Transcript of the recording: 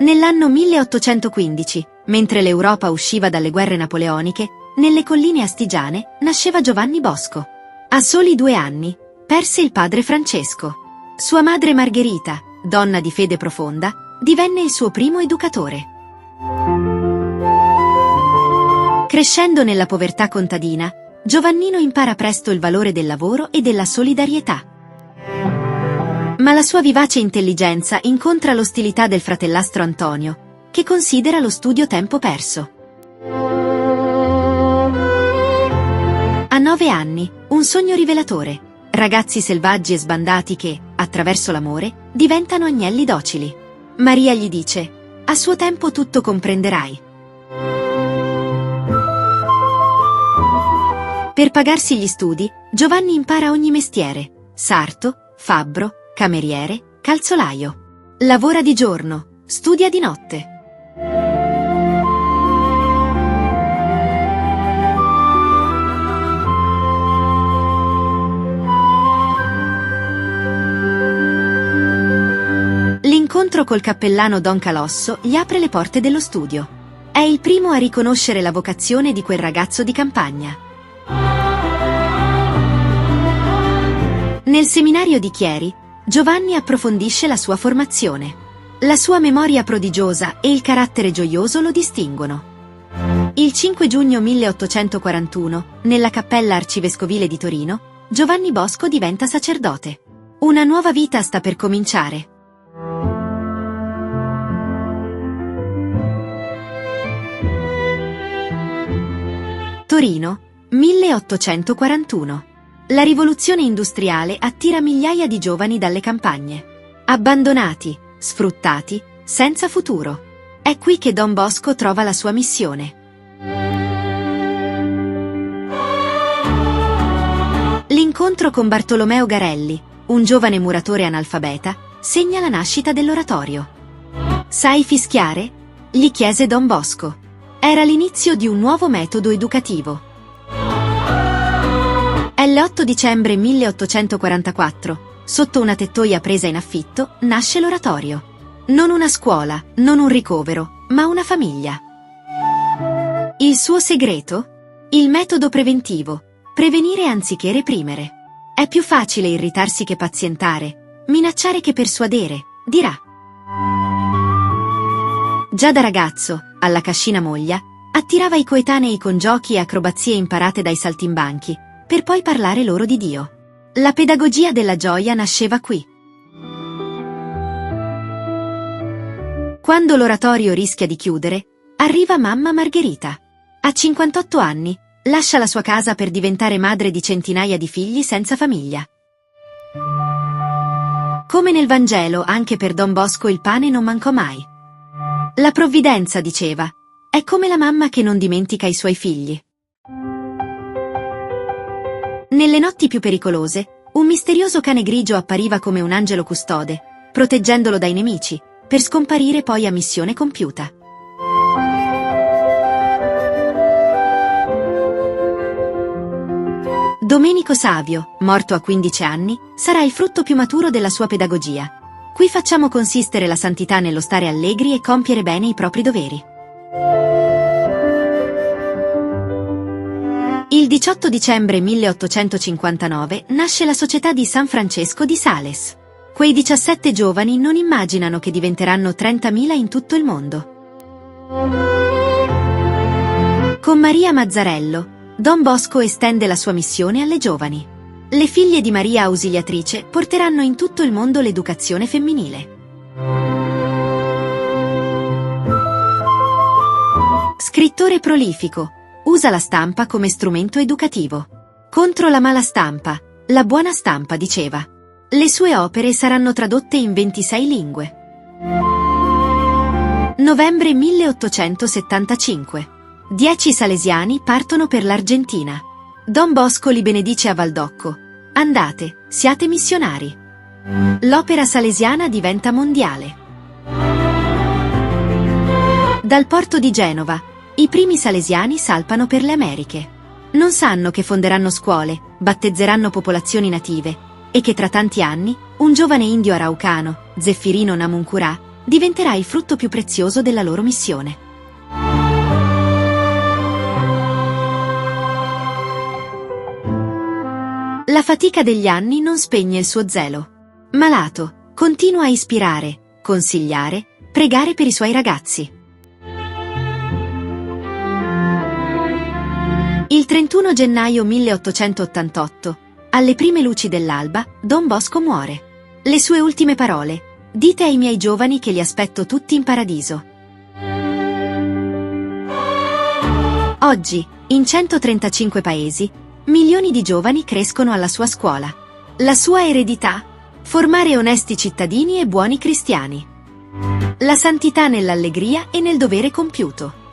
Nell'anno 1815, mentre l'Europa usciva dalle guerre napoleoniche, nelle colline astigiane nasceva Giovanni Bosco. A soli 2 anni, perse il padre Francesco. Sua madre Margherita, donna di fede profonda, divenne il suo primo educatore. Crescendo nella povertà contadina, Giovannino impara presto il valore del lavoro e della solidarietà. Ma la sua vivace intelligenza incontra l'ostilità del fratellastro Antonio, che considera lo studio tempo perso. A 9 anni, un sogno rivelatore. Ragazzi selvaggi e sbandati che, attraverso l'amore, diventano agnelli docili. Maria gli dice: a suo tempo tutto comprenderai. Per pagarsi gli studi, Giovanni impara ogni mestiere: sarto, fabbro, cameriere, calzolaio. Lavora di giorno, studia di notte. L'incontro col cappellano Don Calosso gli apre le porte dello studio. È il primo a riconoscere la vocazione di quel ragazzo di campagna. Nel seminario di Chieri, Giovanni approfondisce la sua formazione. La sua memoria prodigiosa e il carattere gioioso lo distinguono. Il 5 giugno 1841, nella cappella arcivescovile di Torino, Giovanni Bosco diventa sacerdote. Una nuova vita sta per cominciare. Torino, 1841. La rivoluzione industriale attira migliaia di giovani dalle campagne. Abbandonati, sfruttati, senza futuro. È qui che Don Bosco trova la sua missione. L'incontro con Bartolomeo Garelli, un giovane muratore analfabeta, segna la nascita dell'oratorio. Sai fischiare? Gli chiese Don Bosco. Era l'inizio di un nuovo metodo educativo. È l'8 dicembre 1844, sotto una tettoia presa in affitto, nasce l'oratorio. Non una scuola, non un ricovero, ma una famiglia. Il suo segreto? Il metodo preventivo. Prevenire anziché reprimere. È più facile irritarsi che pazientare, minacciare che persuadere, dirà. Già da ragazzo, alla cascina moglia, attirava i coetanei con giochi e acrobazie imparate dai saltimbanchi, per poi parlare loro di Dio. La pedagogia della gioia nasceva qui. Quando l'oratorio rischia di chiudere, arriva mamma Margherita. A 58 anni, lascia la sua casa per diventare madre di centinaia di figli senza famiglia. Come nel Vangelo, anche per Don Bosco il pane non mancò mai. La provvidenza, diceva, è come la mamma che non dimentica i suoi figli. Nelle notti più pericolose, un misterioso cane grigio appariva come un angelo custode, proteggendolo dai nemici, per scomparire poi a missione compiuta. Domenico Savio, morto a 15 anni, sarà il frutto più maturo della sua pedagogia. Qui facciamo consistere la santità nello stare allegri e compiere bene i propri doveri. Il 18 dicembre 1859 nasce la Società di San Francesco di Sales. Quei 17 giovani non immaginano che diventeranno 30.000 in tutto il mondo. Con Maria Mazzarello, Don Bosco estende la sua missione alle giovani. Le figlie di Maria Ausiliatrice porteranno in tutto il mondo l'educazione femminile. Scrittore prolifico, usa la stampa come strumento educativo. Contro la mala stampa, la buona stampa, diceva. Le sue opere saranno tradotte in 26 lingue. Novembre 1875. 10 salesiani partono per l'Argentina. Don Bosco li benedice a Valdocco. Andate, siate missionari. L'opera salesiana diventa mondiale. Dal porto di Genova, i primi salesiani salpano per le Americhe. Non sanno che fonderanno scuole, battezzeranno popolazioni native, e che tra tanti anni, un giovane indio araucano, Zeffirino Namuncurà, diventerà il frutto più prezioso della loro missione. La fatica degli anni non spegne il suo zelo. Malato, continua a ispirare, consigliare, pregare per i suoi ragazzi. Il 31 gennaio 1888, alle prime luci dell'alba, Don Bosco muore. Le sue ultime parole: «Dite ai miei giovani che li aspetto tutti in paradiso». Oggi, in 135 paesi, milioni di giovani crescono alla sua scuola. La sua eredità? Formare onesti cittadini e buoni cristiani. La santità nell'allegria e nel dovere compiuto.